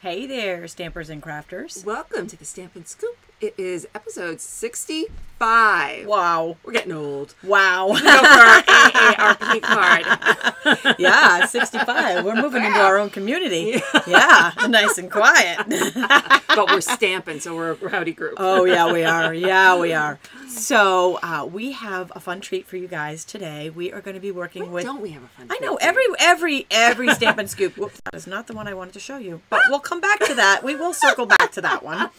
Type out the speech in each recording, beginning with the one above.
Hey there, Stampers and Crafters. Welcome to the Stampin Scoop. It is episode 65. Wow. We're getting old. Wow. We go for our AARP card. Yeah, 65. We're moving into our own community. Yeah, nice and quiet. But we're stamping, so we're a rowdy group. Oh, yeah, we are. Yeah, we are. So we have a fun treat for you guys today. We are going to be working with... Don't we have a fun treat? I know, every Stampin' Scoop. Whoops, that is not the one I wanted to show you. But we'll come back to that. We will circle back to that one.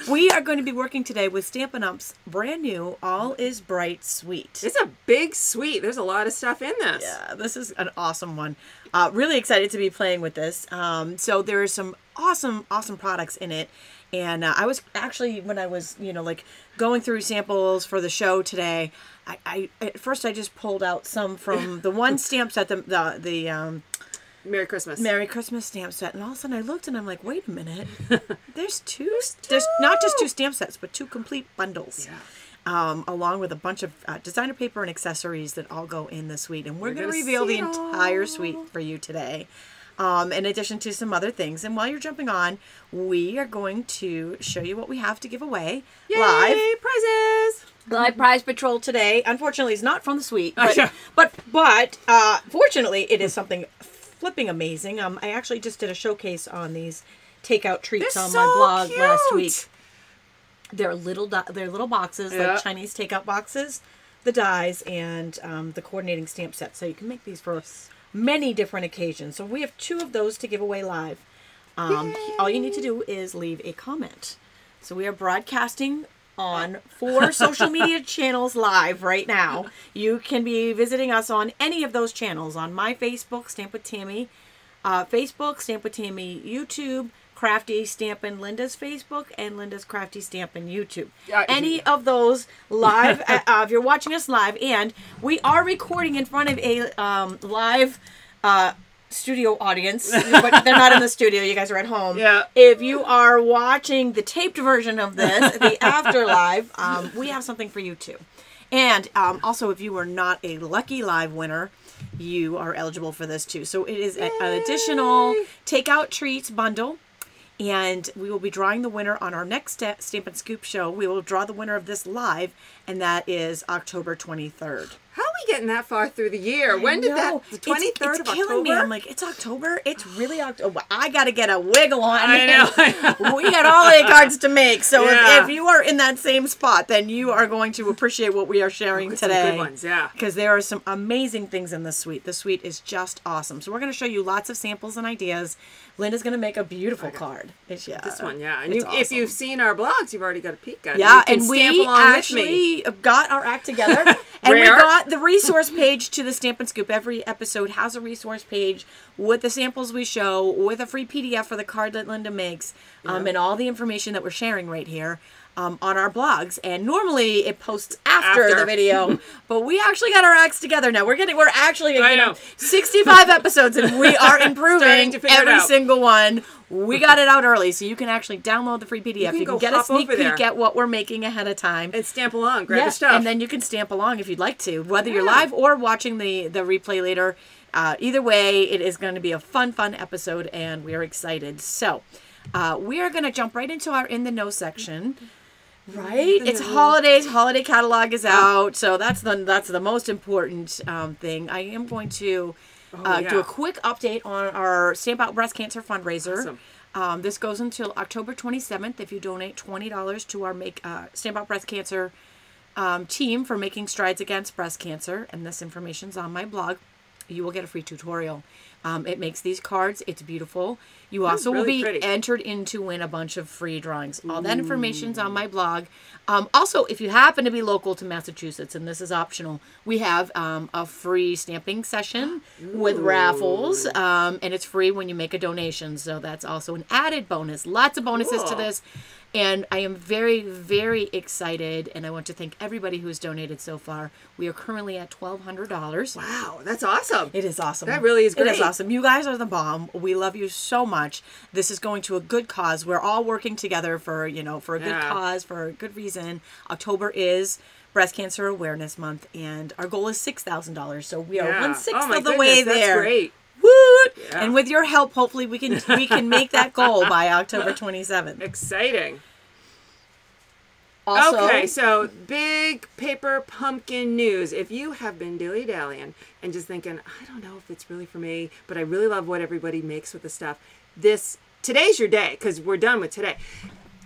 We are going to be working today with Stampin' Up's brand new All Is Bright Suite. It's a big suite. There's a lot of stuff in this. Yeah, this is an awesome one. Really excited to be playing with this. So there are some awesome products in it. And I was actually, when I was, like going through samples for the show today, I at first I just pulled out some from the one stamp set, the Merry Christmas. Merry Christmas stamp set. And all of a sudden I looked and I'm like, wait a minute. There's not just two stamp sets, but two complete bundles. Yeah. Along with a bunch of designer paper and accessories that all go in the suite. And we're going to reveal the entire suite for you today. In addition to some other things. And while you're jumping on, we are going to show you what we have to give away. Yay, live. Prizes! Live prize patrol today. Unfortunately, it's not from the suite. But fortunately, it is something flipping amazing. I actually just did a showcase on these takeout treats on my blog last week. They're little boxes, like Chinese takeout boxes, the dies, and the coordinating stamp set. So you can make these for many different occasions. So we have 2 of those to give away live. All you need to do is leave a comment. So we are broadcasting on 4 social media channels live right now. You can be visiting us on any of those channels. On my Facebook, Stamp with Tami, Facebook, Stamp with Tami, YouTube, Crafty Stampin' Linda's Facebook, and Linda's Crafty Stampin' YouTube. Any of those live, if you're watching us live, and we are recording in front of a live studio audience, but they're not in the studio. You guys are at home. Yeah. If you are watching the taped version of this, the after live, we have something for you too. And also, if you are not a lucky live winner, you are eligible for this too. So it is an additional takeout treats bundle. And we will be drawing the winner on our next Stampin' Scoop show. We will draw the winner of this live, and that is October 23rd. How are we getting that far through the year? When did that? The 23rd it's of October? Killing me. I'm like, it's October. It's really October. I got to get a wiggle on. I know. We got holiday cards to make. So if you are in that same spot, then you are going to appreciate what we are sharing today. Some good ones, yeah. Because there are some amazing things in this suite. The suite is just awesome. So we're going to show you lots of samples and ideas. Linda's going to make a beautiful card. This one, yeah. And if you've seen our blogs, you've already got a peek at it. Yeah, and we actually got our act together. And we got the resource page to the Stampin' Scoop. Every episode has a resource page with the samples we show, with a free PDF for the card that Linda makes, and all the information that we're sharing right here on our blogs. And normally it posts after the video, but we actually got our acts together now. We're actually 65 episodes, and we are improving every single one. We got it out early, so you can actually download the free PDF. You can get a sneak peek at what we're making ahead of time. And stamp along, grab your stuff. And then you can stamp along if you'd like to, whether you're live or watching the replay later. Either way, it is going to be a fun episode, and we are excited. So we are going to jump right into our In the Know section. Right? It's holidays. Holiday catalog is out, so that's the most important thing. I am going to do a quick update on our Stamp Out Breast Cancer fundraiser. Awesome. This goes until October 27th. If you donate $20 to our Stamp Out Breast Cancer team for making strides against breast cancer, and this information's on my blog, you will get a free tutorial. It makes these cards. It's beautiful. You also will be entered in to win a bunch of free drawings. All that information's on my blog. Also, if you happen to be local to Massachusetts, and this is optional, we have a free stamping session with raffles, and it's free when you make a donation. So that's also an added bonus. Lots of bonuses to this. And I am very, very excited, and I want to thank everybody who has donated so far. We are currently at $1,200. Wow, that's awesome. It is awesome. That really is great. It is awesome. You guys are the bomb. We love you so much. This is going to a good cause. We're all working together for, for a good cause, for a good reason. October is Breast Cancer Awareness Month, and our goal is $6,000. So we are 1/6 of the way there. That's great. Woot! And with your help, hopefully we can make that goal by October 27th. Exciting. Also, okay, so big paper pumpkin news. If you have been dilly-dallying and just thinking, I don't know if it's really for me, but I really love what everybody makes with the stuff, today's your day, because we're done with today.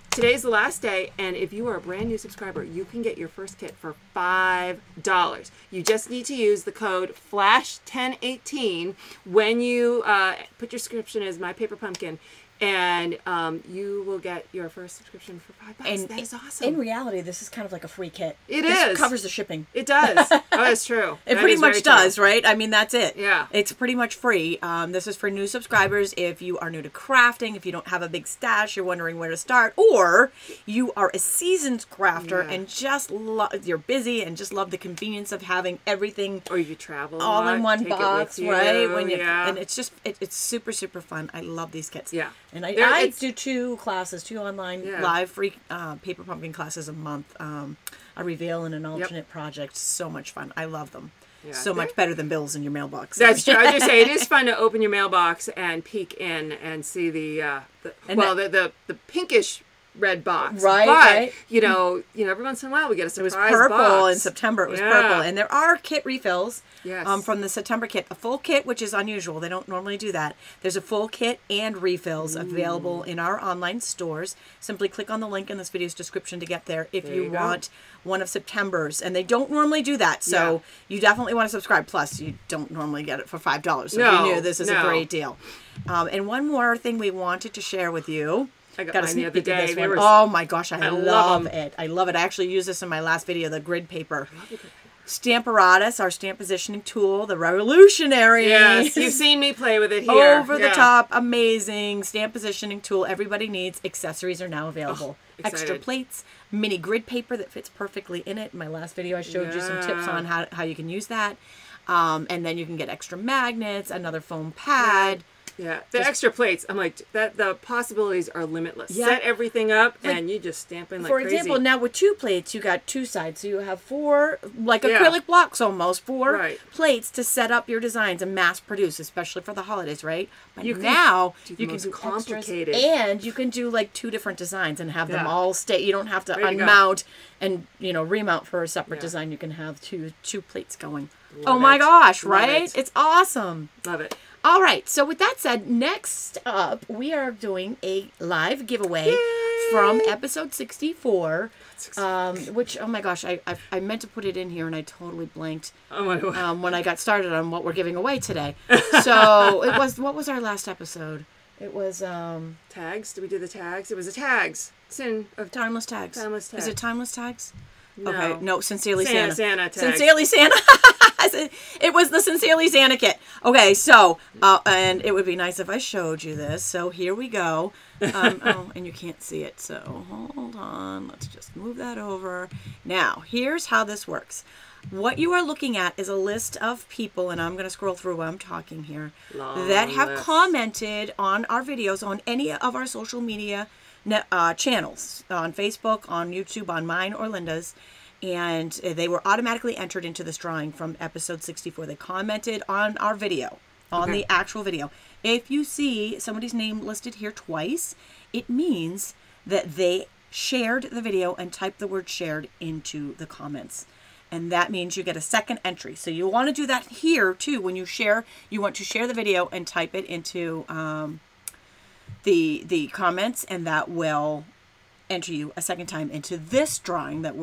Today's the last day, and if you are a brand new subscriber, you can get your first kit for $5. You just need to use the code FLASH1018 when you put your subscription as My Paper Pumpkin, and you will get your first subscription for $5. And that is awesome. In reality, this is kind of like a free kit. It covers the shipping. It does. Oh, that's true. It pretty much does, right? I mean, that's it. Yeah. It's pretty much free. This is for new subscribers. If you are new to crafting, if you don't have a big stash, you're wondering where to start, or you are a seasoned crafter and just you're busy and just love the convenience of having everything, or you travel all in one box, right? And it's just it's super, super fun. I love these kits. Yeah. And I do two online live free paper pumpkin classes a month. A reveal and an alternate project. So much fun. I love them. Yeah. So much better than bills in your mailbox. That's true. I was just say it is fun to open your mailbox and peek in and see the pinkish red box, right? But, you know, every once in a while we get a surprise box. It was purple in September. It was purple, and there are kit refills. Yes. From the September kit, a full kit, which is unusual. They don't normally do that. There's a full kit and refills available in our online stores. Simply click on the link in this video's description to get there if you want one of September's, and they don't normally do that. So you definitely want to subscribe. Plus, you don't normally get it for $5. So if you knew, this is a great deal. And one more thing we wanted to share with you. I got mine the other day. Oh my gosh, I love it. I love it. I actually used this in my last video, the grid paper. Stamparatus, our stamp positioning tool, the revolutionary. Yes, you've seen me play with it here. Over the top, amazing stamp positioning tool everybody needs. Accessories are now available. Extra plates, mini grid paper that fits perfectly in it. In my last video, I showed you some tips on how you can use that. And then you can get extra magnets, another foam pad. Yeah, the extra plates, I'm like, the possibilities are limitless. Set everything up, and you just stamp in like crazy. For example, now with 2 plates, you got 2 sides. So you have 4, like acrylic blocks almost, 4 plates to set up your designs and mass produce, especially for the holidays, right? But you can do complicated. And you can do like 2 different designs and have them all stay. You don't have to unmount and, remount for a separate design. You can have two plates going. Oh my gosh, right? It's awesome. Love it. All right, so with that said, next up, we are doing a live giveaway from episode 64, which, oh my gosh, I meant to put it in here and I totally blanked when I got started on what we're giving away today. So what was our last episode? It was... tags? Did we do the tags? It was the tags. Timeless tags. Timeless tags. Is it timeless tags? No. Okay, no, Sincerely Santa. Santa tags. Sincerely Santa. It was the Sincerely Santa kit. Okay, so, and it would be nice if I showed you this. So here we go. And you can't see it, so hold on. Let's just move that over. Now, here's how this works. What you are looking at is a list of people, and I'm going to scroll through while I'm talking here, that have commented on our videos on any of our social media channels, on Facebook, on YouTube, on mine or Linda's, and they were automatically entered into this drawing from episode 64. They commented on our video, on the actual video. If you see somebody's name listed here twice, it means that they shared the video and typed the word shared into the comments. And that means you get a second entry. So you want to do that here too. When you share, you want to share the video and type it into the comments, and that will enter you a second time into this drawing that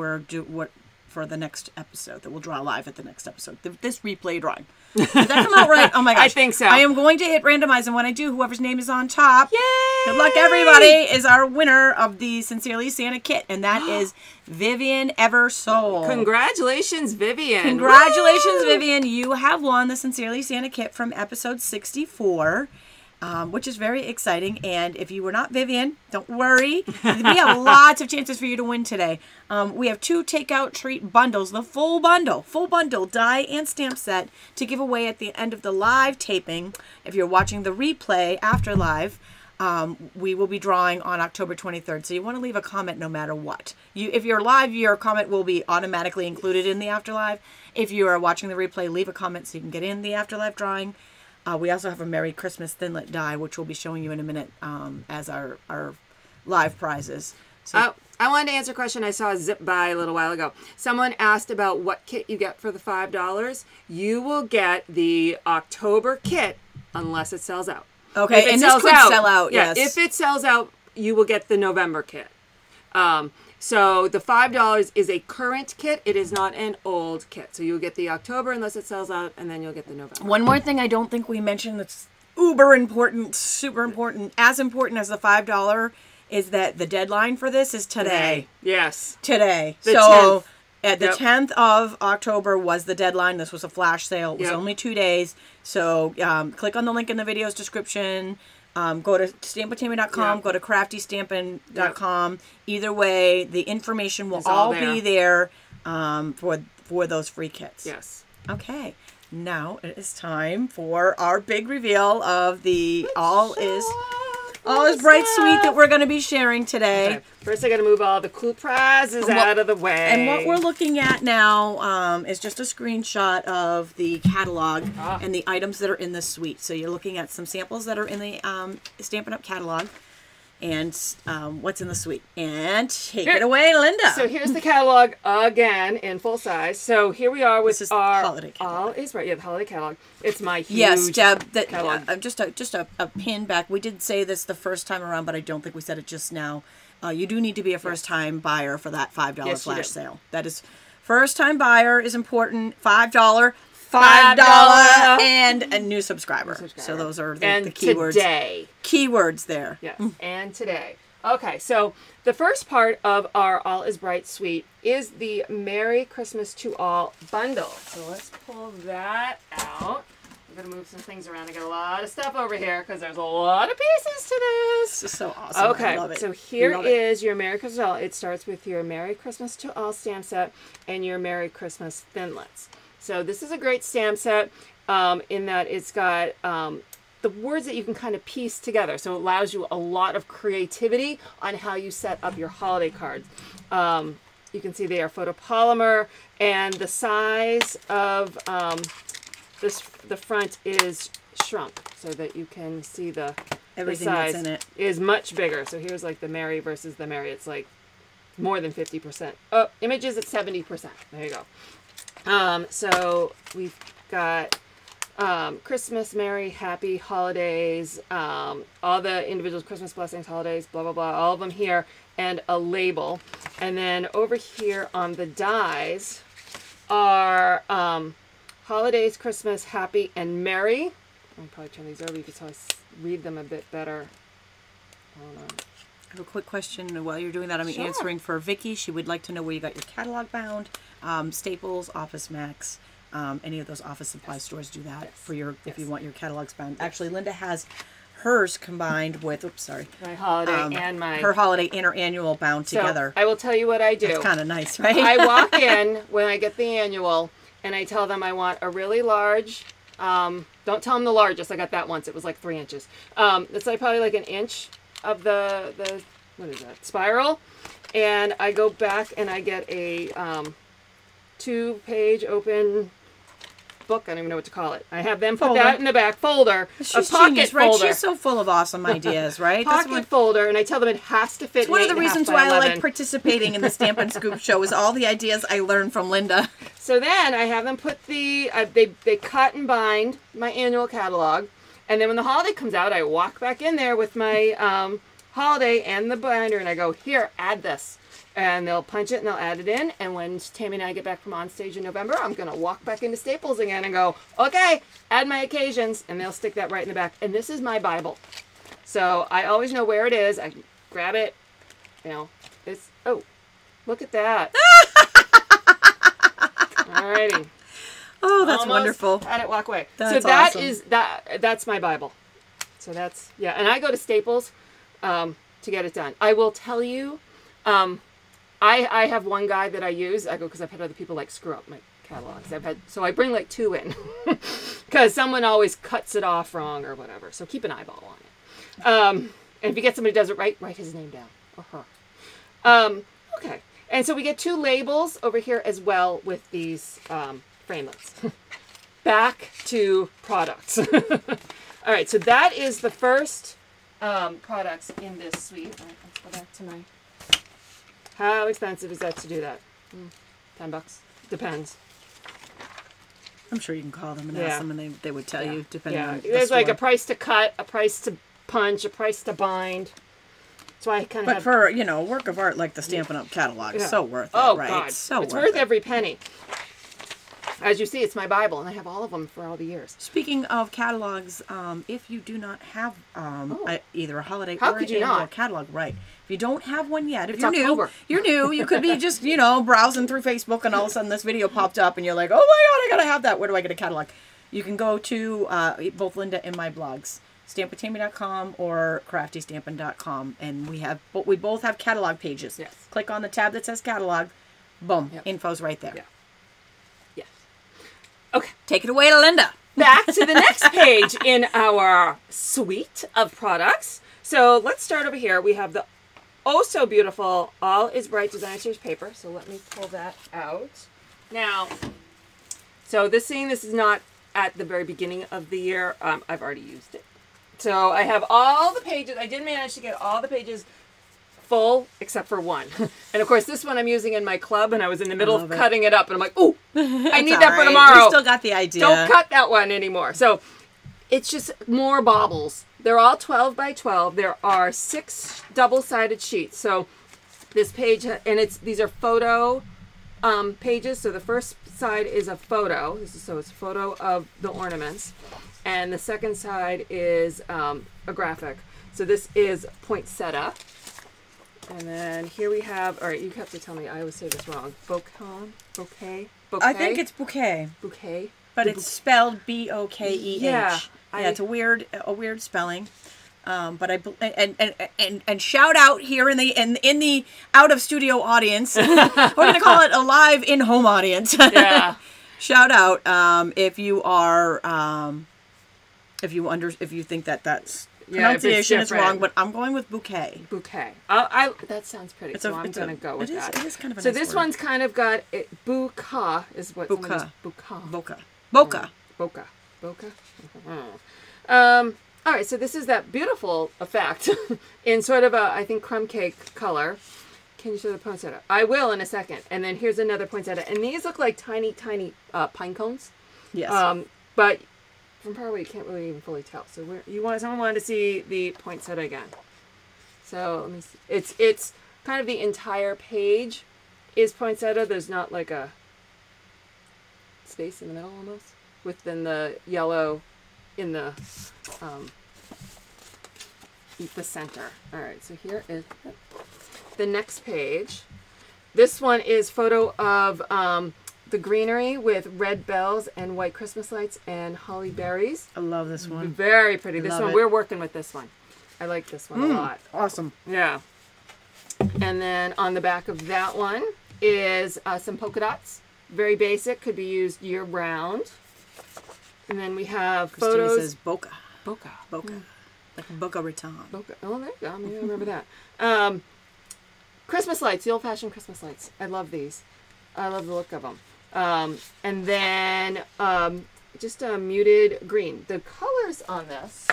for the next episode, that we'll draw live at the next episode. This replay drawing. Did that come out right? Oh my gosh. I think so. I am going to hit randomize, and when I do, whoever's name is on top, yay! Good luck everybody, is our winner of the Sincerely Santa kit, and that is Vivian Eversole. Congratulations, Vivian. Congratulations, Woo! Vivian. You have won the Sincerely Santa kit from episode 64. Which is very exciting. And if you were not Vivian, don't worry. We have lots of chances for you to win today. We have 2 takeout treat bundles, the full bundle die and stamp set to give away at the end of the live taping. If you're watching the replay after live, we will be drawing on October 23rd. So you want to leave a comment no matter what. If you're live, your comment will be automatically included in the afterlive. If you are watching the replay, leave a comment so you can get in the afterlive drawing. We also have a Merry Christmas Thinlet die, which we'll be showing you in a minute as our live prizes. So, I wanted to answer a question I saw zip by a little while ago. Someone asked about what kit you get for the $5. You will get the October kit unless it sells out. okay, and this could sell out, yes. If it sells out, you will get the November kit. So the $5 is a current kit. It is not an old kit. So you'll get the October unless it sells out, and then you'll get the November. One more thing I don't think we mentioned that's uber important, super important, as important as the $5 is that the deadline for this is today. Yes. Today. The so 10th. at the 10th of October was the deadline. This was a flash sale. It was only 2 days. So click on the link in the video's description. Go to stampwithtami.com. Go to craftystampin.com. Either way, the information will all be there for those free kits. Yes. Okay. Now it is time for our big reveal of the All is Bright suite that we're going to be sharing today. Okay. First, I got to move all the cool prizes out of the way. And what we're looking at now is just a screenshot of the catalog and the items that are in the suite. So you're looking at some samples that are in the Stampin' Up! Catalog and what's in the suite. And take it away, Linda. So here's the catalog again in full size. So here we are with our holiday catalog. All is Bright. Yeah, the holiday catalog. It's my huge catalog. Just a pin back. We did say this the first time around, but I don't think we said it just now. You do need to be a first-time buyer for that $5 flash sale. That is, first-time buyer is important. $5, and a new subscriber. So those are the keywords. Today. Keywords there. Yes, and today. Okay, so the first part of our All is Bright suite is the Merry Christmas to All bundle. So let's pull that out. I'm going to move some things around. I got a lot of stuff over here because there's a lot of pieces to this. This is so awesome. Okay, I love it. So here is your Merry Christmas to All. It starts with your Merry Christmas to All stamp set and your Merry Christmas Thinlets. So this is a great stamp set in that it's got the words that you can kind of piece together. So it allows you a lot of creativity on how you set up your holiday cards. You can see they are photopolymer, and the size of the front is shrunk so that you can see everything size that's in it is much bigger. So here's like the Merry versus the Merry. It's like more than 50%. Oh, images at 70%. There you go. So we've got Christmas, Merry, Happy Holidays, all the individual Christmas blessings, holidays, blah, blah, blah, all of them here, and a label. And then over here on the dies are Holidays, Christmas, Happy, and Merry. I'll probably turn these over. You can probably read them a bit better. Hold on. I have a quick question while you're doing that. I'm answering for Vicky. She would like to know where you got your catalog bound. Staples, Office Max, any of those office supply stores do that for your if you want your catalogs bound. Actually, Linda has hers combined with my holiday and her holiday and her annual bound together. I will tell you what I do. It's kind of nice, right? I walk in when I get the annual and I tell them I want a really large. Don't tell them the largest. I got that once. It was like 3 inches. It's like probably like an inch of the what is that, spiral, and I go back and I get a 2-page open book. I don't even know what to call it. I have them put that in the back folder. She's a pocket genius, right? folder. She's so full of awesome ideas, right? Pocket folder, and I tell them it has to fit. It's one of the reasons why I like participating in the Stampin' Scoop Show is all the ideas I learned from Linda. So then I have them put they cut and bind my annual catalog, and then when the holiday comes out, I walk back in there with my holiday and the binder, and I go, here, add this. And they'll punch it and they'll add it in. And when Tammy and I get back from on stage in November, I'm going to walk back into Staples again and go, okay, add my occasions. And they'll stick that right in the back. And this is my Bible. So I always know where it is. I grab it. You know, it's, oh, look at that. Alrighty. Oh, that's wonderful. Had it walk away. That's so that awesome. is, that's my Bible. So that's, yeah. And I go to Staples to get it done. I will tell you, I have one guy that I use. I go because I've had other people like screw up my catalogs. So I bring like 2 in because someone always cuts it off wrong or whatever. So keep an eyeball on it. And if you get somebody who does it right, write his name down or her. Okay. And so we get 2 labels over here as well with these framelits. back to products. All right, so that is the first products in this suite. All right, let's go back to my... How expensive is that to do that? $10. Depends. I'm sure you can call them and ask them, and they would tell you, depending on the There's store. like a price to cut, a price to punch, a price to bind. That's why I kind of But for, you know, a work of art like the Stampin' Up! Catalog, it's so worth it, oh, right? God. It's worth every penny. As you see, it's my Bible, and I have all of them for all the years. Speaking of catalogs, if you do not have either a holiday How or could an you annual not? catalog, right? If you don't have one yet, if It's you're October. new, you could be just, you know, browsing through Facebook, and all of a sudden this video popped up, and you're like, oh my God, I gotta have that. Where do I get a catalog? You can go to both Linda and my blogs, stampwithtami.com or craftystampin.com, and we both have catalog pages. Yes. Click on the tab that says catalog. Boom. Yep. Info's right there. Yeah. Yes. Okay. Take it away to Linda. Back to the next page in our suite of products. So let's start over here. We have the oh so beautiful All Is Bright Design Series paper. So let me pull that out. Now, so this is not at the very beginning of the year. I've already used it. So I have all the pages. I did manage to get all the pages full except for one. And of course this one I'm using in my club, and I was in the middle of cutting it up, and I'm like, ooh, I need that for tomorrow. We still got the idea. Don't cut that one anymore. So it's just more baubles. They're all 12 by 12. There are 6 double-sided sheets. So this page, and these are photo pages. So the first side is a photo. So it's a photo of the ornaments. And the second side is a graphic. So this is poinsettia. And then here we have, all right, you have to tell me, I always say this wrong. Bouquet? I think it's bouquet. Bouquet. But it's spelled B-O-K-E-H. Yeah. It's a weird spelling. But and shout out here in the out of studio audience. We're gonna call it a live in home audience. Yeah. Shout out if you are if you think that's pronunciation is wrong, but I'm going with bouquet. Bouquet. That sounds pretty. So I'm gonna go with that. It is kind of a so nice this word. one's kind of got bouca is what Bouca. Bouca. Boca. Bokeh. All right, so this is that beautiful effect in sort of a, I think, crumb cake color. Can you show the poinsettia? I will in a second. And then here's another poinsettia. And these look like tiny, tiny pine cones. Yes. But from far away, you can't really even fully tell. So someone wanted to see the poinsettia again. So let me see. It's kind of the entire page is poinsettia. There's not like a space in the middle almost, within the yellow in the center. All right, so here is the next page. This one is photo of the greenery with red bells and white Christmas lights and holly berries. I love this one. Very pretty. This one, it. we're working with this one. I like this one a lot. Awesome. Yeah. And then on the back of that one is some polka dots. Very basic, could be used year-round. And then we have Christina photos. says Boca. Boca. Like Boca Raton. Boca. Oh, there you go. Maybe I remember that. Christmas lights, the old-fashioned Christmas lights. I love these. I love the look of them. And then just a muted green. The colors on this,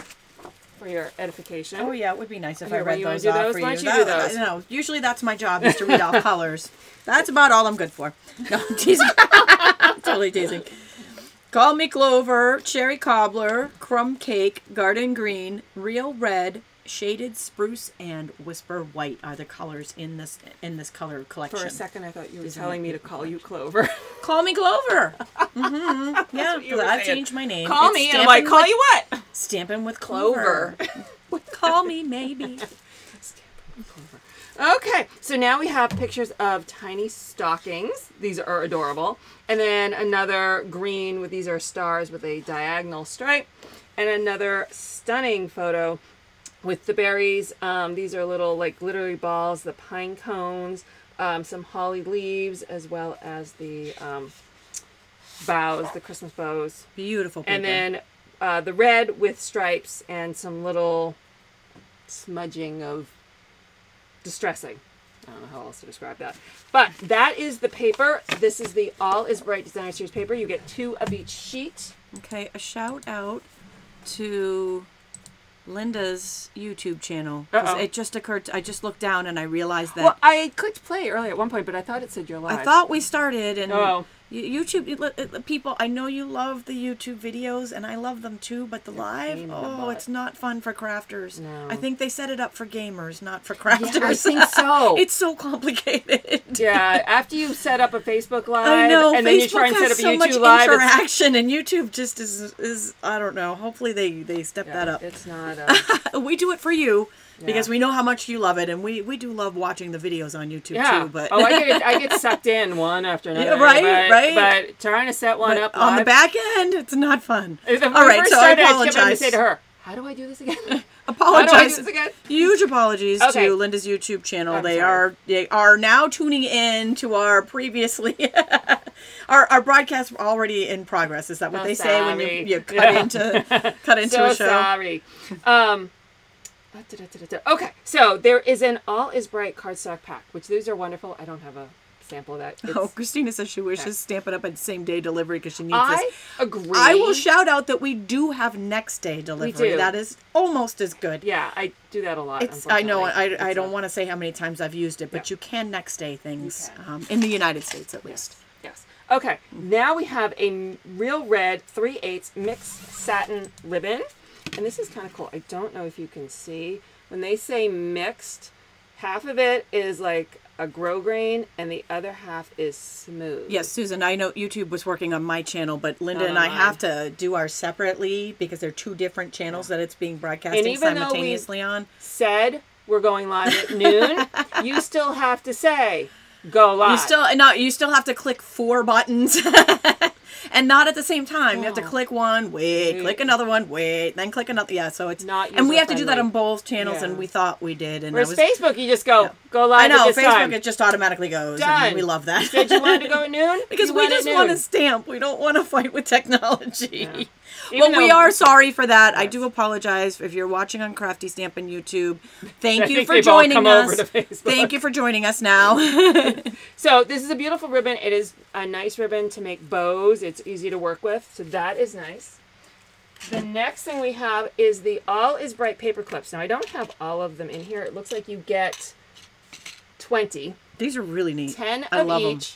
for your edification. Oh yeah, it would be nice if Here, I read you those wanna do off those? for Why you. don't you do those? No, usually that's my job is to read off colors. That's about all I'm good for. No, I'm teasing. Totally teasing. Call Me Clover, Cherry Cobbler, Crumb Cake, Garden Green, Real Red, Shaded Spruce, and Whisper White are the colors in this color collection. For a second, I thought you were telling me to call you Clover. Call me Clover. Mm-hmm. Yeah, what you were I've saying. changed my name. Call It's me, and I'm like, call you what? Stampin' with Clover. Call me, maybe. Okay, so now we have pictures of tiny stockings. These are adorable. And then another green with, these are stars with a diagonal stripe. And another stunning photo with the berries. These are little, like, glittery balls, the pine cones, some holly leaves, as well as the bows, the Christmas bows. Beautiful paper. And then the red with stripes and some little smudging of distressing. I don't know how else to describe that. But that is the paper. This is the All Is Bright Designer Series paper. You get 2 of each sheet. Okay, a shout out to Linda's YouTube channel. 'Cause it just occurred, I just looked down and I realized that. Well, I clicked play earlier at one point, but I thought it said you're live. I thought we started, and YouTube people, I know you love the YouTube videos, and I love them too, but the live, it's not fun for crafters. No. I think they set it up for gamers, not for crafters. Yeah, I think so. It's so complicated. Yeah, after you set up a Facebook Live, I know, and Facebook then you try and set up a so YouTube much Live, interaction, and YouTube just is I don't know. Hopefully they step that up. It's not. We do it for you. Because we know how much you love it, and we do love watching the videos on YouTube too. But I get sucked in one after another. Right. But trying to set one up on the back end, it's not fun. All right, so I apologize. I kept having to say to her, "How do I do this again?" Apologize. How do I do this again? Huge apologies to Linda's YouTube channel. They are now tuning in to our previously our broadcast already in progress. Is that what they say when you cut into so a show? Sorry. Okay, so there is an All Is Bright cardstock pack, which these are wonderful. I don't have a sample of that. Christina says she wishes Stampin' Up! Had same day delivery because she needs this. I agree. I will shout out that we do have next day delivery. We do. That is almost as good. Yeah, I do that a lot. I know. I don't want to say how many times I've used it, but you can next day things in the United States at least. Yes. Okay. Now we have a real red 3/8 mixed satin ribbon. And this is kind of cool. I don't know if you can see. When they say mixed, half of it is like a grosgrain and the other half is smooth. Yes, Susan, I know YouTube was working on my channel, but Linda and I have to do ours separately because they're two different channels that it's being broadcasting simultaneously on. Said we're going live at noon, you still have to say go live. You still have to click 4 buttons. And not at the same time. You have to click one, click another one, then click another. Yeah, so it's not. And we have to do that on both channels, and we thought we did. And whereas Facebook, you just go live. I know at this Facebook, time. it just automatically goes. Done. And we love that. Said you wanted to go at noon because we just want to stamp. We don't want to fight with technology. Yeah. Well, we are sorry for that. Yes. I do apologize if you're watching on Crafty Stampin' YouTube. Thank you for joining us. Thank you for joining us now. So this is a beautiful ribbon. It is a nice ribbon to make bows. It's easy to work with, so that is nice. The next thing we have is the All Is Bright paper clips. Now I don't have all of them in here. It looks like you get 20. These are really neat. 10 of each.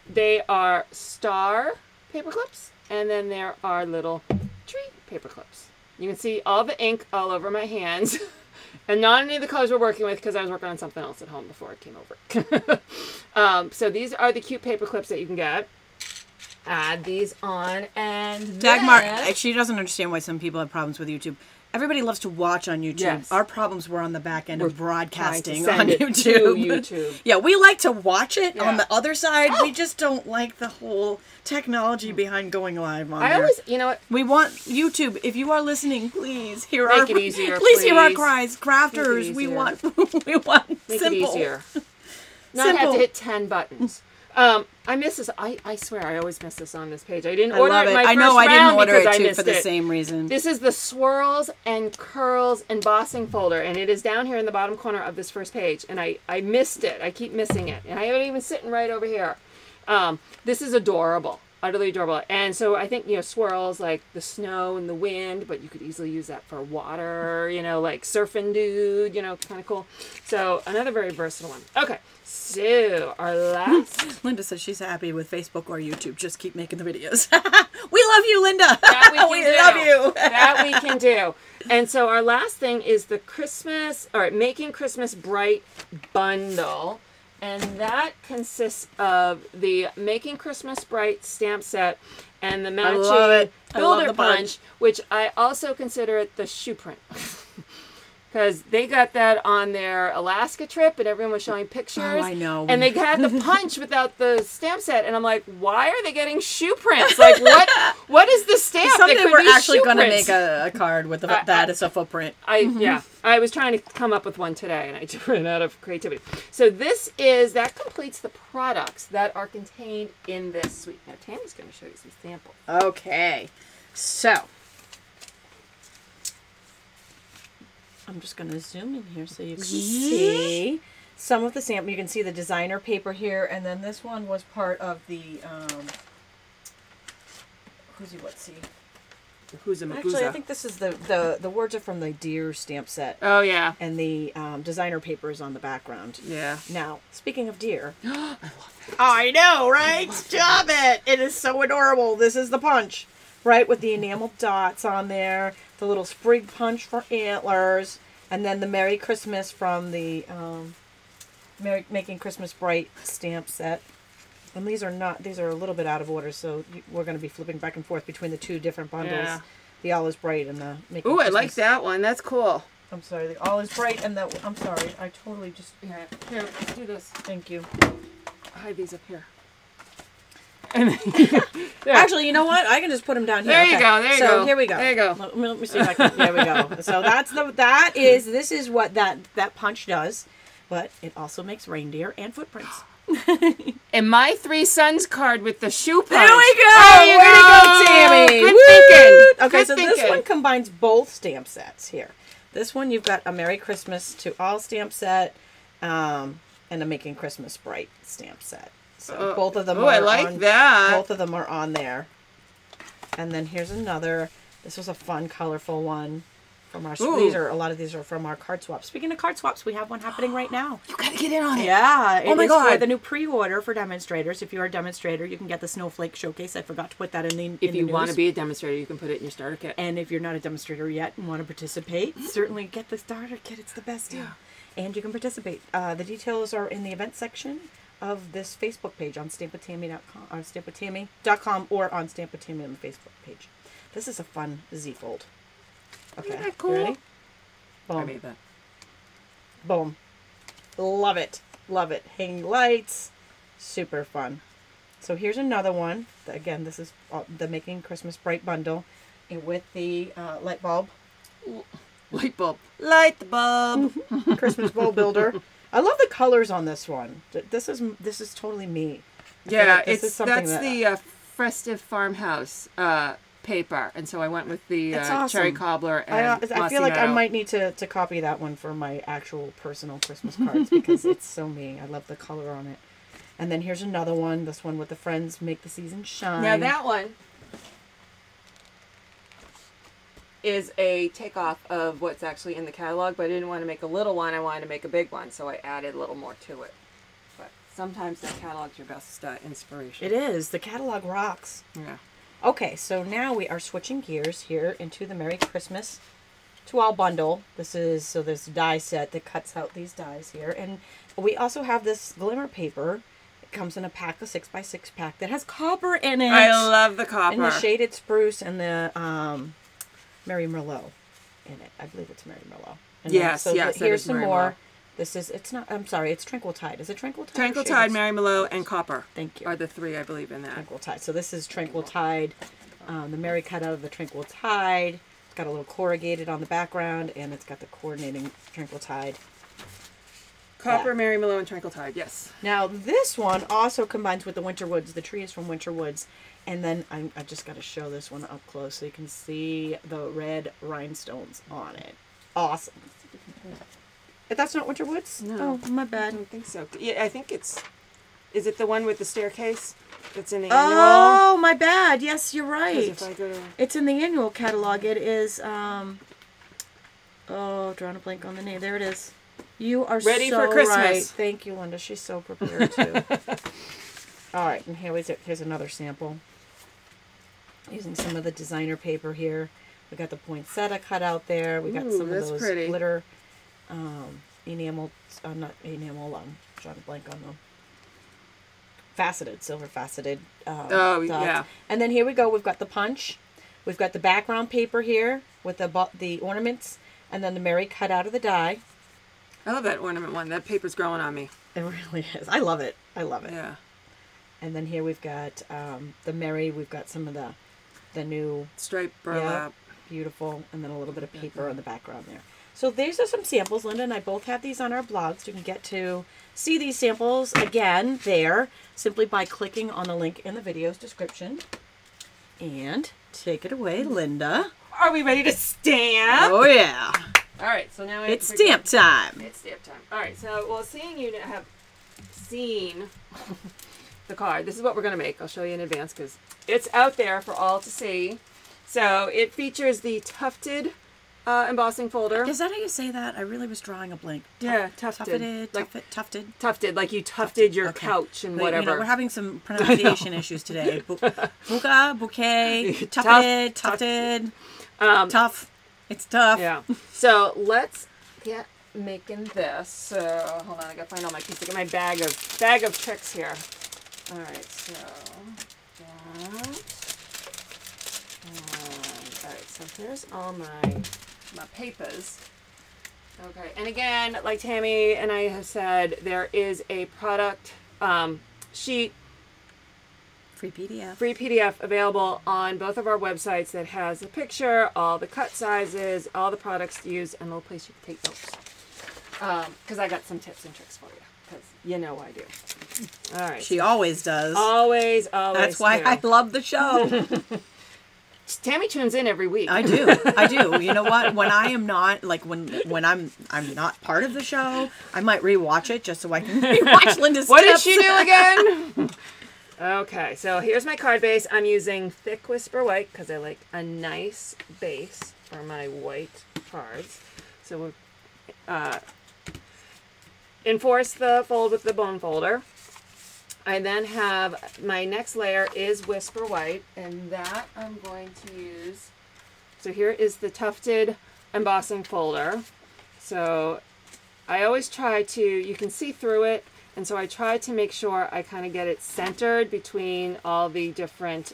They are star paper clips. And then there are little tree paper clips. You can see all the ink all over my hands. And not any of the colors we're working with because I was working on something else at home before it came over. So these are the cute paper clips that you can get. Add these on and Dagmar, she doesn't understand why some people have problems with YouTube. Everybody loves to watch on YouTube. Yes. Our problems were on the back end of broadcasting on YouTube. Yeah, we like to watch it on the other side. We just don't like the whole technology behind going live on there. You know what? We want YouTube. If you are listening, please hear Make it easier. Please hear our cries, crafters. We want Make simple. It easier. Not have to hit 10 buttons. I miss this. I swear I always miss this on this page. I didn't order it in my first round. I know I didn't order it too for the same reason. This is the Swirls and Curls embossing folder, and it is down here in the bottom corner of this first page. And I missed it. I keep missing it, and I have it even sitting right over here. This is adorable, utterly adorable. And so I think swirls like the snow and the wind, but you could easily use that for water. Like surfing dude. Kind of cool. So another very versatile one. Okay. So, our last... Linda says she's happy with Facebook or YouTube. Just keep making the videos. We love you, Linda. That we love you. That we can do. And so, our last thing is the Making Christmas Bright bundle. And that consists of the Making Christmas Bright stamp set and the matching Builder Punch, which I also consider it the shoe print. Because they got that on their Alaska trip, and everyone was showing pictures. Oh, I know. And they had the punch without the stamp set, and I'm like, why are they getting shoe prints? Like, what is the stamp? Someday we're actually going to make a card with that as a footprint. Yeah, I was trying to come up with one today, and I just ran out of creativity. So that completes the products that are contained in this suite. Now, Tammy's going to show you some samples. Okay, so I'm just going to zoom in here so you can see some of the sample. You can see the designer paper here, and then this one was part of the let's see. Who's a Actually, I think this is the words are from the Deer stamp set. Oh, yeah. And the designer paper is on the background. Yeah. Now, speaking of deer. I love that. I know, right? Stop it. It is so adorable. This is the punch, right? With the enamel dots on there. The little sprig punch for antlers. And then the Merry Christmas from the Making Christmas Bright stamp set. And these are a little bit out of order, so we're going to be flipping back and forth between the two different bundles. Yeah. The All is Bright and the Making Ooh, Christmas. I like that one. That's cool. I'm sorry, the All is Bright and the, I'm sorry, I totally just... Yeah. Here, let's do this. Thank you. Hide these up here. Actually, you know what? I can just put them down here. There you go. There you go. So here we go. There you go. Let me see if I can. There we go. So this is what that punch does, but it also makes reindeer and footprints. And my 3 sons card with the shoe punch. There we go. There you go, Tammy. Good thinking. Okay, Good so thinking. this one combines both stamp sets here. This one you've got a Merry Christmas to All stamp set, and a Making Christmas Bright stamp set. So both of them. I like that. Both of them are on there. And then here's another. This was a fun, colorful one from our. A lot of these are from our card swaps. Speaking of card swaps, we have one happening right now. You gotta get in on it. Yeah. Oh my God. For the new pre-order for demonstrators. If you're a demonstrator, you can get the Snowflake Showcase. I forgot to put that in the. If you want to be a demonstrator, you can put it in your starter kit. And if you're not a demonstrator yet and want to participate, certainly get the starter kit. It's the best deal. Yeah. And you can participate. The details are in the event section of this Facebook page on stampwithtami.com, on stampwithtami.com, or on stampwithtami on the Facebook page. This is a fun Z-fold. Okay, isn't that cool? You ready? Boom. I made that. Boom. Love it. Love it. Hanging lights. Super fun. So here's another one. Again, this is the Making Christmas Bright bundle with the light bulb. Light bulb. Light the bulb. Christmas bulb builder. I love the colors on this one. This is totally me. Yeah, that's the Festive Farmhouse paper, and so I went with the awesome. cherry cobbler. And I feel like I might need to copy that one for my actual personal Christmas cards because it's so me. I love the color on it. And then here's another one. This one with the Friends Make the Season Shine. Now that one is a takeoff of what's actually in the catalog, but I didn't want to make a little one. I wanted to make a big one, so I added a little more to it. But sometimes the catalog's your best inspiration. It is. The catalog rocks. Yeah. Okay, so now we are switching gears here into the Merry Christmas to All bundle. This is this die set that cuts out these dies here, and we also have this glimmer paper. It comes in a pack, a 6x6 pack that has copper in it. I love the copper. And the shaded spruce and the Mary Merlot in it. I believe it's Mary Merlot. And yes, here's some Mary more. Merlot. This is, I'm sorry, it's Tranquil Tide. Is it Tranquil Tide? Tranquil Tide, Mary Merlot, and copper. Thank you. Are the 3, I believe, in that. Tranquil Tide. So this is Tranquil Tide. The Mary cut out of the Tranquil Tide. It's got a little corrugated on the background, and it's got the coordinating Tranquil Tide. Copper, Mary Merlot, and Tranquil Tide, yes. Now, this one also combines with the Winter Woods. The tree is from Winter Woods. And then I just got to show this one up close so you can see the red rhinestones on it. Awesome. That's not Winter Woods? No. Oh, my bad. I don't think so. Yeah, I think it's... Is it the one with the staircase? That's in the annual? Oh, my bad. Yes, you're right. If I go to... It's in the annual catalog. It is, drawing a blank on the name. There it is. You are ready so for Christmas. Right. Thank you, Linda. She's so prepared, too. All right, and here's another sample. Using some of the designer paper here. We got the poinsettia cut out there. We got some of those glitter enamel, not enamel, drawing a blank on them. Faceted, silver faceted dots. Yeah. And then here we go. We've got the punch. We've got the background paper here with the ornaments, and then the Mary cut out of the die. I love that ornament one. That paper's growing on me. It really is. I love it. I love it. Yeah. And then here we've got the Mary. We've got some of the new stripe burlap. Yeah, beautiful. And then a little bit of paper on the background there. So these are some samples. Linda and I both have these on our blogs. You can get to see these samples again there simply by clicking on the link in the video's description. And take it away, Linda. Are we ready to stamp? Oh, yeah. All right, so now it's stamp time. It's stamp time. All right, so, well, seeing you have seen the card. This is what we're going to make. I'll show you in advance because it's out there for all to see. So it features the tufted embossing folder. Is that how you say that? I really was drawing a blank. Yeah, tufted. Tufted. Tufted, like you tufted your couch and whatever. You know, we're having some pronunciation issues today. Buka, bouquet, tufted, tough. It's tough. Yeah. So let's get making this. So hold on, I gotta find all my pieces. Get my bag of tricks here. All right, so that. All right, so here's all my papers. Okay, and again, like Tami and I have said, there is a product sheet, free PDF available on both of our websites that has a picture, all the cut sizes, all the products to use, and a little place you can take notes. Because I got some tips and tricks for you, because you know I do. All right. She always does. Always. That's why I love the show. Tami tunes in every week. I do. You know what? When I am not, like when I'm not part of the show, I might rewatch it just so I can rewatch Linda's What tips. did she do again? Okay, so here's my card base. I'm using thick Whisper White because I like a nice base for my white cards. So we'll enforce the fold with the bone folder. I then have, my next layer is Whisper White, and that I'm going to use. So here is the tufted embossing folder. So I always try to, you can see through it, and so I try to make sure I kind of get it centered between all the different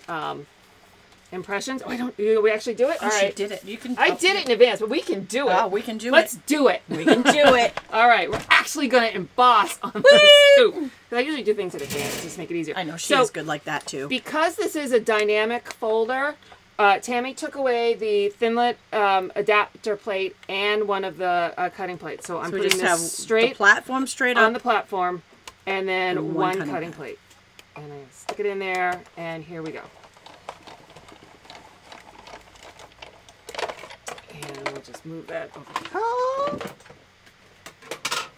impressions. Oh, we actually do it? Oh, all right. She did it. You can. I did it in advance, but we can do it. Oh, we can do it. Let's do it. We can do it. All right, we're actually going to emboss on the scoop. Because I usually do things in advance just to make it easier. I know, she is good like that too. Because this is a dynamic folder, Tami took away the Thinlit adapter plate and one of the cutting plates. So I'm we putting just have this straight the platform straight on up the platform, and then and one cutting cutting plate. And I stick it in there, and here we go. And we'll just move that over top.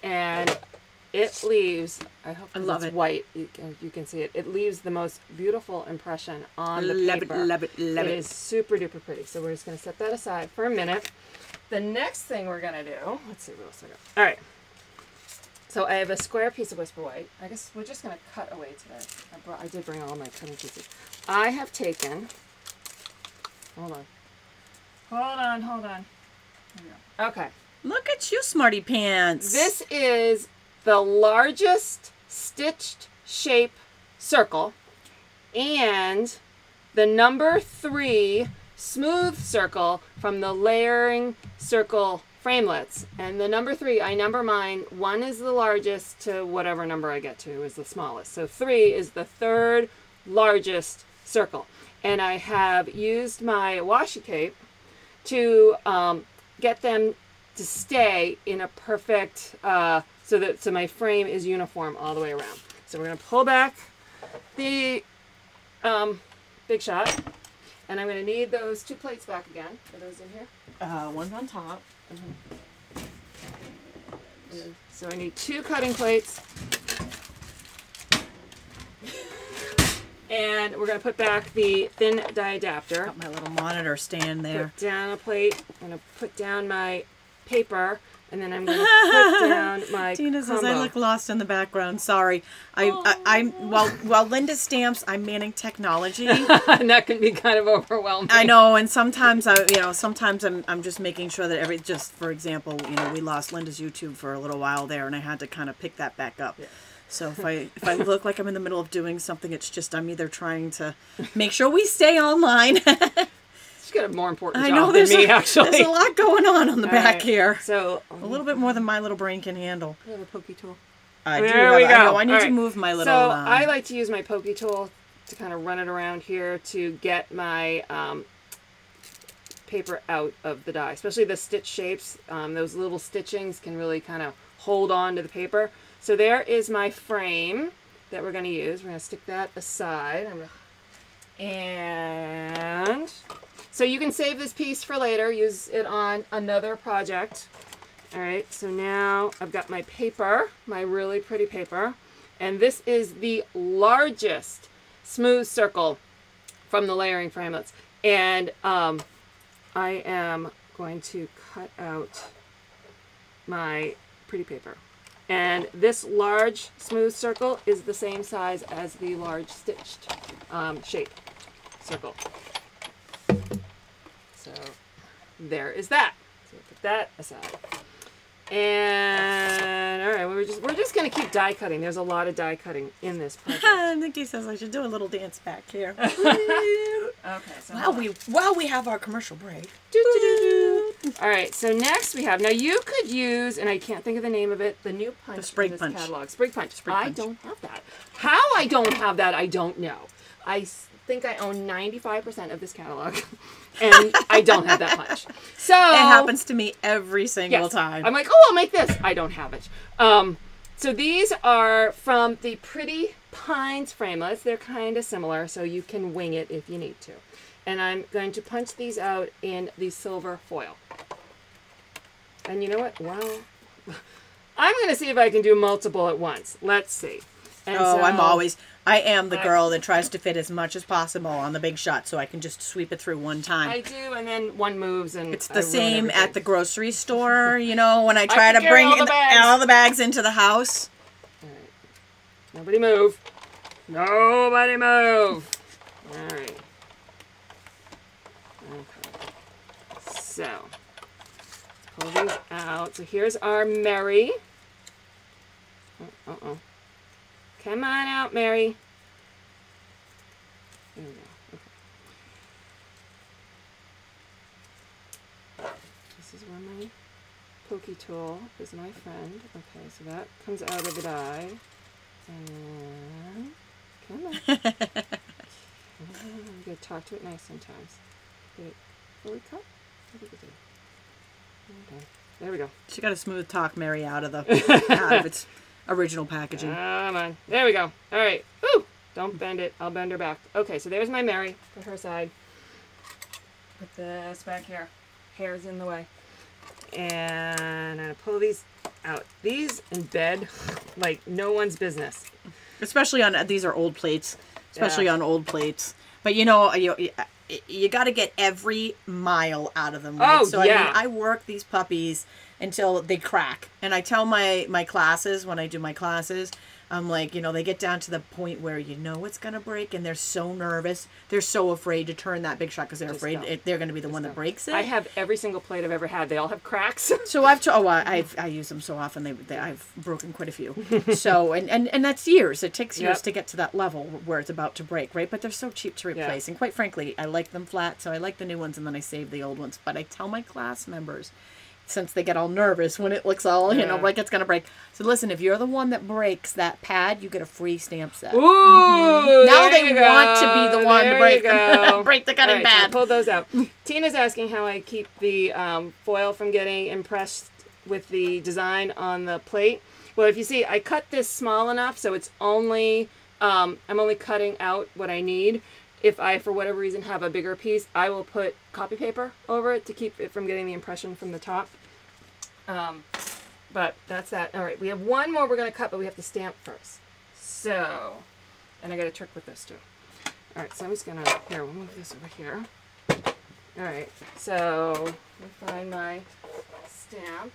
And it leaves, I hope it's white, you can see it. It leaves the most beautiful impression on the paper. Love it. It is super duper pretty. So we're just going to set that aside for a minute. The next thing we're going to do, let's see what else I got. All right. So I have a square piece of Whisper White. I guess we're just going to cut away today. I did bring all my cutting pieces. I have taken, hold on. Here we go. Okay. Look at you, smarty pants. This is the largest stitched shape circle and the number 3 smooth circle from the layering circle framelits. And the number 3, I number mine. 1 is the largest to whatever number I get to is the smallest. So 3 is the 3rd largest circle. And I have used my washi tape to get them to stay in a perfect, so my frame is uniform all the way around. So we're going to pull back the Big Shot, and I'm going to need those 2 plates back again. Are those in here? One's on top. So I need 2 cutting plates. And we're going to put back the thin die adapter. Got my little monitor stand there. Put down a plate. I'm going to put down my paper, and then I'm going to put down my Tina says combo. I look lost in the background. Sorry. I'm while Linda stamps, I'm manning technology. And that can be kind of overwhelming. I know, and sometimes I'm just making sure that just for example, we lost Linda's YouTube for a little while there, and I had to kind of pick that back up. Yeah. So if I look like I'm in the middle of doing something, it's just I'm either trying to make sure we stay online. She's got a more important job than me, actually. There's a lot going on the back here. So a little bit more than my little brain can handle. You have a pokey tool. I do. I need to move my little. So I like to use my pokey tool to kind of run it around here to get my paper out of the die, especially the stitch shapes. Those little stitchings can really kind of hold on to the paper. So there is my frame that we're going to use. We're going to stick that aside. And so you can save this piece for later, use it on another project. All right, so now I've got my paper, my really pretty paper. And this is the largest smooth circle from the layering framelits. And I am going to cut out my pretty paper. And this large smooth circle is the same size as the large stitched shape circle. So there is that. So put that aside. And all right, we're just gonna keep die cutting. There's a lot of die cutting in this project. Nikki says I should do a little dance back here. Okay, so while we have our commercial break. All right, so next we have, now you could use, and I can't think of the name of it, the new punch, the Sprig in this Punch catalog. Sprig Punch. Sprig I Punch. don't have that. How I don't have that, I don't know. I think I own 95% of this catalog, and I don't have that punch. So it happens to me every single time. I'm like, oh, I'll make this. I don't have it. So these are from the Pretty Pines framelits. They're kind of similar, so you can wing it if you need to. And I'm going to punch these out in the silver foil. And you know what? Well, I'm going to see if I can do multiple at once. Let's see. And I am the girl that tries to fit as much as possible on the Big Shot so I can just sweep it through one time. I do, and then one moves, and it's the same at the grocery store, you know, when I try to bring all the bags into the house. All right. Nobody move. Nobody move. All right. Okay. So, pull these out. So here's our Mary. Uh-oh. Come on out, Mary. There we go. Okay. This is where my pokey tool is my friend. Okay, so that comes out of the die. And come on. You gotta talk to it nice sometimes. Did it fully cut? What did it do? Okay. There we go. She got a smooth talk Mary out of its original packaging. Come on. There we go. All right. Woo! Don't bend it. I'll bend her back. Okay, so there's my Mary. Put her side. Put this back here. Hair's in the way. And I'm going to pull these out. These embed like no one's business. Especially on, these are old plates. Especially on old plates. But you know, you got to get every mile out of them. Right? Oh, so yeah. I work these puppies until they crack. And I tell my classes, when I do my classes, I'm like, you know, they get down to the point where you know it's going to break and they're so nervous. They're so afraid to turn that Big Shot because they're afraid they're going to be the one that breaks it. I have every single plate I've ever had. They all have cracks. So I use them so often. I've broken quite a few. So, and that's years. It takes years to get to that level where it's about to break, right? But they're so cheap to replace. And quite frankly, I like them flat. So I like the new ones and then I save the old ones. But I tell my class members, since they get all nervous when it looks all, you know, like it's going to break. So listen, if you're the one that breaks that pad, you get a free stamp set. Ooh, now they want to be the one to break the cutting pad. So pull those out. Tina's asking how I keep the foil from getting impressed with the design on the plate. Well, if you see, I cut this small enough, so it's only, I'm only cutting out what I need. If I, for whatever reason, have a bigger piece, I will put copy paper over it to keep it from getting the impression from the top. But that's that. All right, we have one more we're going to cut, but we have to stamp first. So, and I got a trick with this too. All right, so I'm just going to, here, we'll move this over here. All right, so let me find my stamp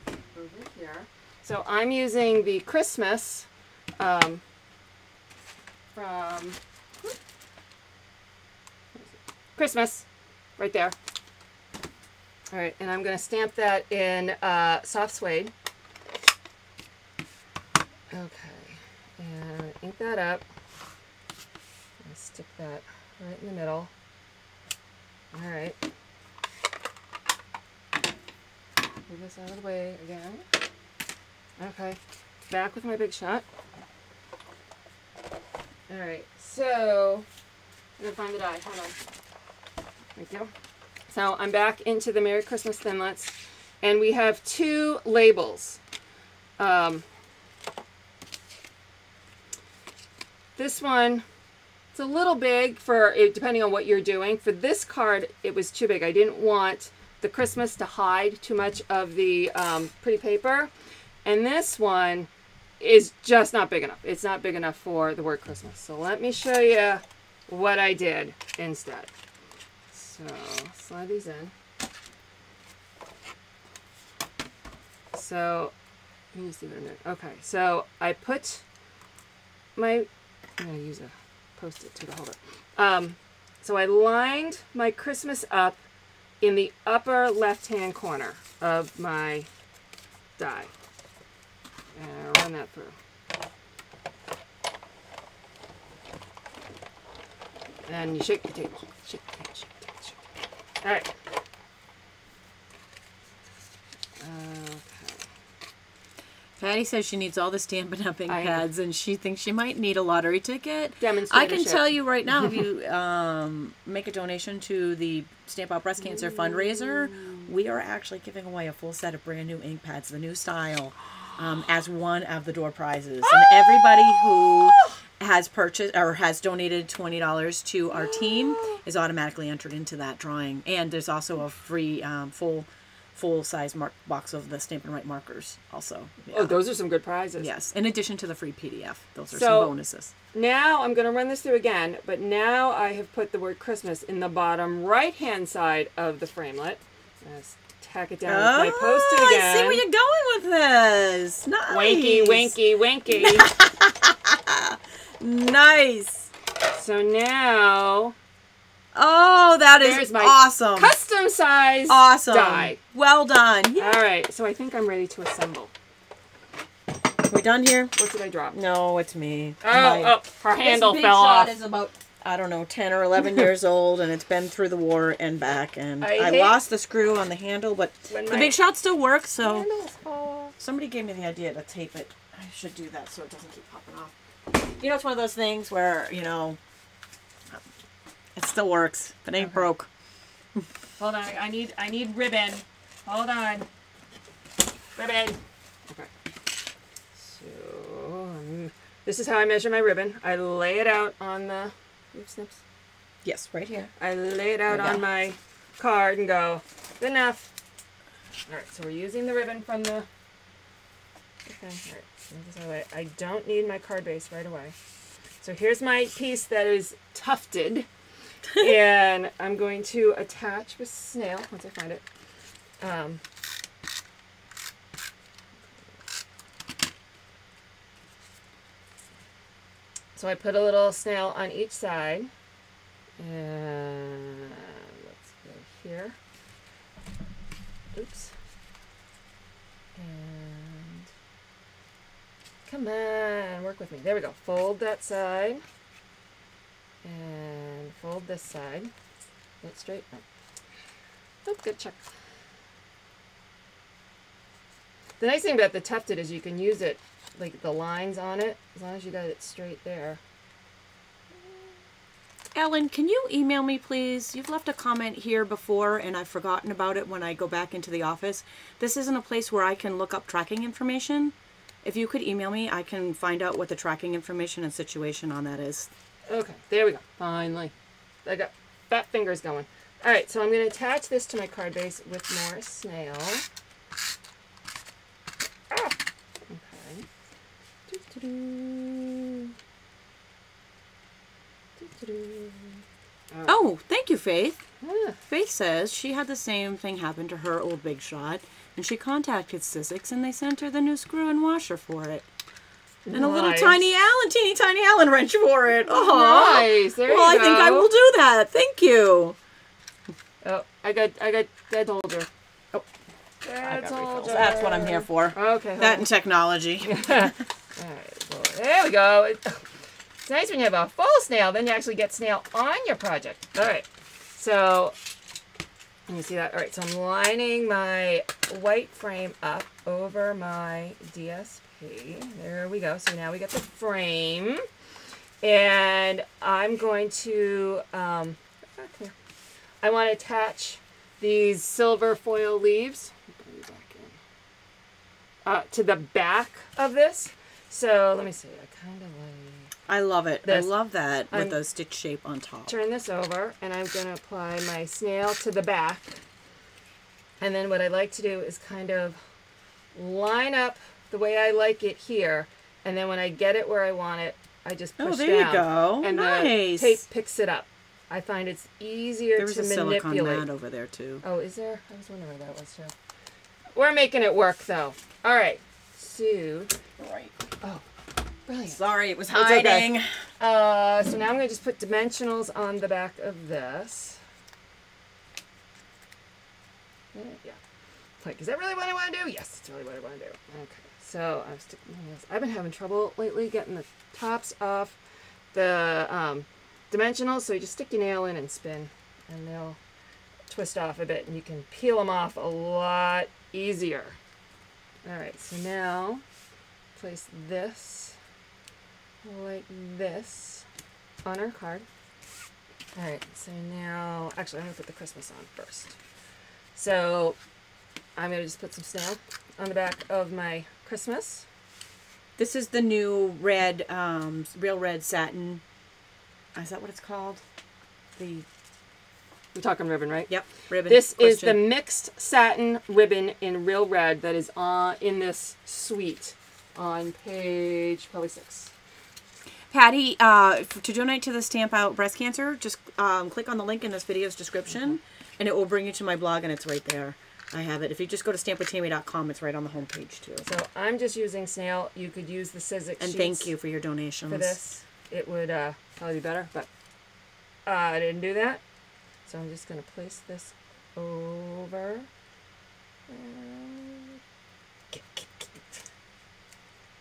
over here. So I'm using the Christmas from... Christmas, right there. All right, and I'm going to stamp that in soft suede. Okay, and ink that up. And stick that right in the middle. All right. Move this out of the way again. Okay, back with my Big Shot. All right, so I'm going to find the die. Hold on. Thank you. So I'm back into the Merry Christmas Thinlits, and we have two labels. This one, it's a little big for, depending on what you're doing. For this card, it was too big. I didn't want the Christmas to hide too much of the pretty paper. And this one is just not big enough. It's not big enough for the word Christmas. So let me show you what I did instead. So slide these in. So let me see what I'm doing. Okay, so I put my, I'm going to use a Post-it to hold it. So I lined my Christmas up in the upper left-hand corner of my die. And run that through. And you shake the table. Shake the table, shake the table, shake the table. All right. Okay. Patty says she needs all the Stampin' Up! Ink pads, and she thinks she might need a lottery ticket. Demonstrator. I can tell you right now, if you make a donation to the Stamp Out Breast Cancer fundraiser, we are actually giving away a full set of brand new ink pads, the new style, as one of the door prizes. And everybody who has purchased or has donated $20 to our team is automatically entered into that drawing. And there's also a free full-size box of the Stampin' Right markers also. Yeah. Oh, those are some good prizes. Yes, in addition to the free PDF. Those are some bonuses. Now I'm going to run this through again, but now I have put the word Christmas in the bottom right-hand side of the framelit. Let's tack it down with my Post-it again. I see where you're going with this. Nice. Wanky, wanky, wanky. Nice. So now... Oh, that is awesome. Custom size die. Well done. Yeah. All right, so I think I'm ready to assemble. We're done here? What did I drop? No, it's me. Her handle fell off. This big shot is about, I don't know, 10 or 11 years old, and it's been through the war and back. And I lost the screw on the handle, but the big shot still works, so somebody gave me the idea to tape it. I should do that so it doesn't keep popping off. You know, it's one of those things where, you know, it still works. If it ain't broke. Hold on. I need ribbon. Hold on. Ribbon. Okay. So this is how I measure my ribbon. I lay it out on the snips. Yes, right here. I lay it out on my card and go, good enough. All right. So we're using the ribbon from the. Okay. All right. I don't need my card base right away. So here's my piece that is tufted. And I'm going to attach with snail once I find it. So I put a little snail on each side. And let's go here. Oops. And come on, work with me. There we go. Fold that side. And fold this side. Get it straight. Oh, good check. The nice thing about the tufted is you can use it, like the lines on it, as long as you got it straight there. Ellen, can you email me, please? You've left a comment here before, and I've forgotten about it when I go back into the office. This isn't a place where I can look up tracking information. If you could email me, I can find out what the tracking information and situation on that is. Okay, there we go. Finally. I got fat fingers going. All right, so I'm going to attach this to my card base with more snail. Ah! Okay. Oh, thank you, Faith. Yeah. Faith says she had the same thing happen to her old Big Shot, and she contacted Sizzix, and they sent her the new screw and washer for it. And a little teeny tiny Allen wrench for it. Oh, nice. There you go. I think I will do that. Thank you. Oh, I got bed holder. Oh, bed holder. That's what I'm here for. Okay. That and technology. All right. Well, there we go. It's nice when you have a full snail. Then you actually get snail on your project. All right. So, let me see that. All right. So I'm lining my white frame up over my DSP. There we go. So now we got the frame, and I'm going to I want to attach these silver foil leaves to the back of this. So let me see. I kind of like. I love it. This. I love that with the stitch shape on top. Turn this over, and I'm going to apply my snail to the back, and then what I like to do is kind of line up the way I like it here, And then when I get it where I want it, I just push down. Oh, there you go. And nice. the tape picks it up. I find it's easier to manipulate. There's a silicone mat over there, too. Oh, is there? I was wondering where that was, too. We're making it work, though. All right. So, Right. oh, brilliant. Sorry, it was hiding. Okay. So now I'm going to just put dimensionals on the back of this. Yeah. Like, is that really what I want to do? Yes, it's really what I want to do. Okay. So I'm sticking this. I've been having trouble lately getting the tops off the dimensionals. So you just stick your nail in and spin, and they'll twist off a bit, and you can peel them off a lot easier. All right. So now place this like this on our card. All right. So now, actually, I'm gonna put the Christmas on first. So I'm going to just put some snail on the back of my Christmas. This is the new red, real red satin. Is that what it's called? We're talking ribbon, right? Yep, ribbon. This is the mixed satin ribbon in real red that is in this suite on page probably 6. Patty, to donate to the Stamp Out Breast Cancer, just click on the link in this video's description, and it will bring you to my blog, and it's right there. I have it. If you just go to stampwithtami.com, it's right on the homepage, too. So I'm just using snail. You could use the Sizzix And thank you for your donations. For this. It would probably be better, but I didn't do that. So I'm just going to place this over. For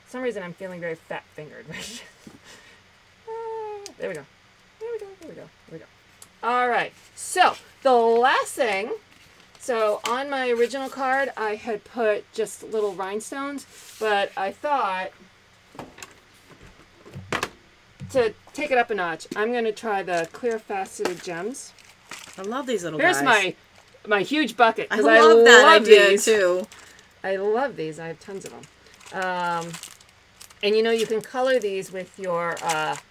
some reason I'm feeling very fat-fingered. There we go. There we go. There we go. There we go. All right. So the last thing. So on my original card, I had put just little rhinestones, but I thought to take it up a notch, I'm going to try the clear faceted gems. I love these little guys. Here's my huge bucket. I love that idea these. too. I love these. I have tons of them. And you know, you can color these with your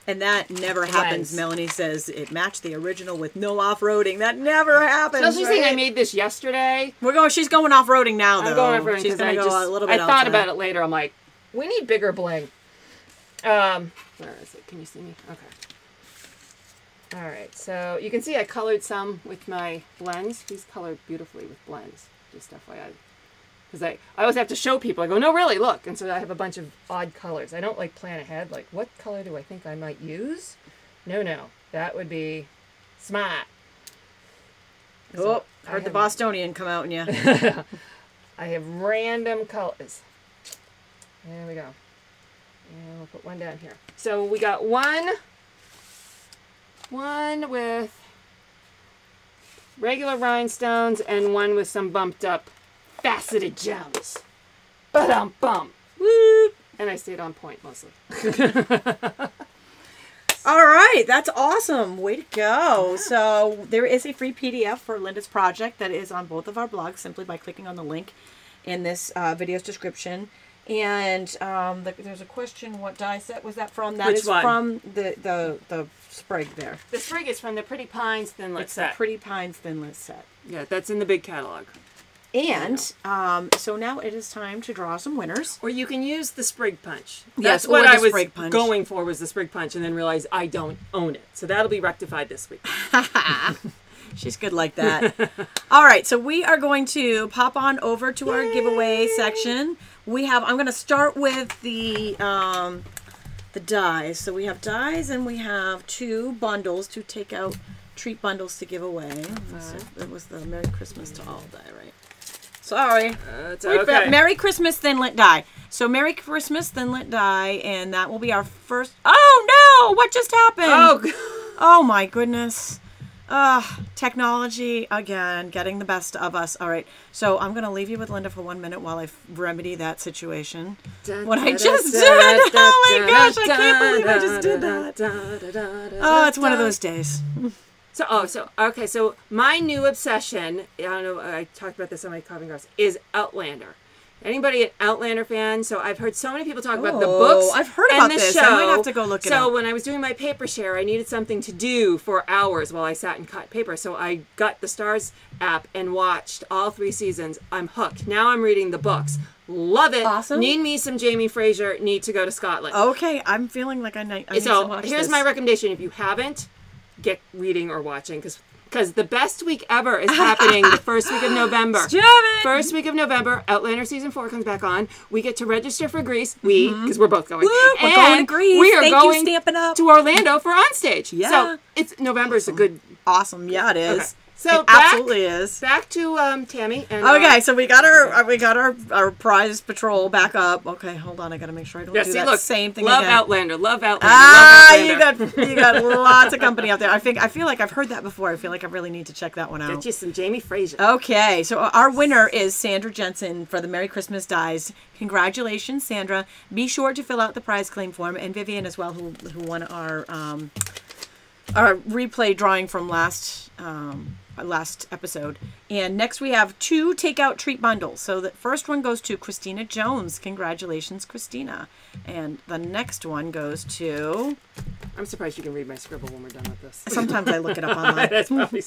and that never happens. Melanie says it matched the original with no off-roading. That never happens. So she's saying I made this yesterday. She's going off-roading now, though. I'm going off-roading because I thought about it later. I'm like, we need bigger bling. Where is it? Can you see me? Okay. All right. So you can see I colored some with my blends. These colored beautifully with blends. Just FYI. Because I always have to show people. I go, no, really, look. And so I have a bunch of odd colors. I don't like plan ahead. Like, what color do I think I might use? No. That would be smart. So heard the Bostonian come out in you. I have random colors. There we go. And we'll put one down here. So we got one with regular rhinestones and one with some bumped up faceted gems. Ba-dum-bum. Woo! And I stayed on point mostly. All right, that's awesome. Way to go. So there is a free PDF for Linda's project that is on both of our blogs simply by clicking on the link in this video's description. And there's a question, what die set was that from? That is from the sprig there. The sprig is from the Pretty Pines Thinlet set. The Pretty Pines Thinlet set. Yeah, that's in the big catalog. And so now it is time to draw some winners. Or you can use the sprig punch. Yes, That's what I was punch. going for was the sprig punch, and then realized I don't own it. So that'll be rectified this week. She's good like that. All right, so we are going to pop on over to our giveaway section. I'm going to start with the dies. So we have dies, and we have 2 bundles to take out, treat bundles to give away. It was the Merry Christmas to All die, right? Sorry. It's okay. Merry Christmas Thinlet die. So Merry Christmas Thinlet die, and that will be our first. Oh no! What just happened? Oh my goodness. Technology again, getting the best of us. All right, so I'm going to leave you with Linda for 1 minute while I remedy that situation. What I just did! Oh my gosh, I can't believe I just did that. Oh, it's one of those days. So my new obsession, I don't know, I talked about this on my Coffee Grouse, is Outlander. Anybody an Outlander fan? So I've heard so many people talk about the books. I've heard about this. Show. I might have to go look it up. So when I was doing my paper share, I needed something to do for hours while I sat and cut paper. So I got the Stars app and watched all 3 seasons. I'm hooked. Now I'm reading the books. Love it. Awesome. Need me some Jamie Fraser. Need to go to Scotland. Okay, I'm feeling like I need to So watch here's this. my recommendation. If you haven't, get reading or watching because the best week ever is happening the first week of November. First week of November, Outlander season 4 comes back on. We get to register for Greece. Because we're both going. We're going to Greece. We are Thank going you, Stampin' Up. to Orlando for onstage. Yeah. So it's November's a good. Awesome. Yeah, it is. Okay. So it absolutely is. Back to Tami. And, Okay, so we got our prize patrol back up. Okay, hold on. I got to make sure I don't do that same thing love again. Outlander. Love Outlander. Ah, love Outlander. you got lots of company out there. I feel like I've heard that before. I feel like I really need to check that one out. Get you some Jamie Fraser. Okay, so our winner is Sandra Jensen for the Merry Christmas dies. Congratulations, Sandra. Be sure to fill out the prize claim form, and Vivian as well, who won our replay drawing from last episode. And next we have 2 takeout treat bundles. So the first one goes to Christina Jones. Congratulations, Christina. And the next one goes to... I'm surprised you can read my scribble when we're done with this. Sometimes I look it up online. That's probably...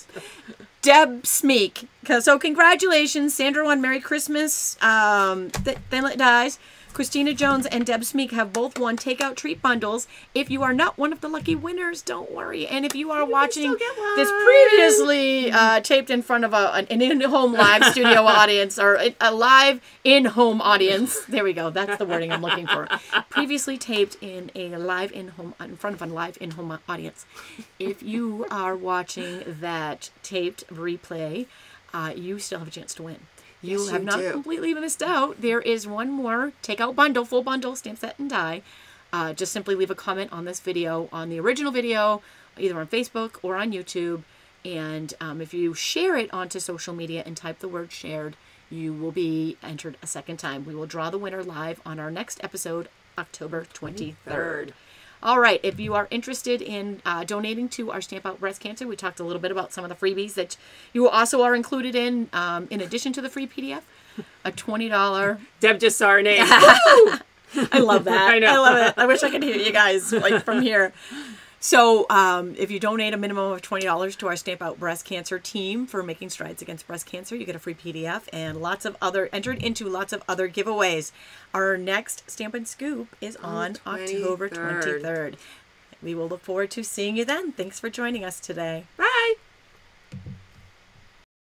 Deb Smeek. So congratulations, Sandra won Merry Christmas. Then Let Dies. Christina Jones and Deb Smeek have both won takeout treat bundles. If you are not one of the lucky winners, don't worry. And if you are watching this previously taped in front of an in-home live studio audience or a live in-home audience, there we go. That's the wording I'm looking for. Previously taped in a live in-home in front of a live in-home audience. If you are watching that taped replay, you still have a chance to win. You have not completely missed out. There is one more takeout bundle, full bundle, stamp set and die. Just simply leave a comment on this video, on the original video, either on Facebook or on YouTube. And if you share it onto social media and type the word shared, you will be entered a second time. We will draw the winner live on our next episode, October 23rd. All right, if you are interested in donating to our Stamp Out Breast Cancer, we talked a little bit about some of the freebies that you also are included in addition to the free PDF, a $20... Deb just saw her name. I love that. I know. I love it. I wish I could hear you guys from here. So if you donate a minimum of $20 to our Stamp Out Breast Cancer team for making strides against breast cancer, you get a free PDF and entered into lots of other giveaways. Our next Stampin' Scoop is on October 23rd. We will look forward to seeing you then. Thanks for joining us today. Bye.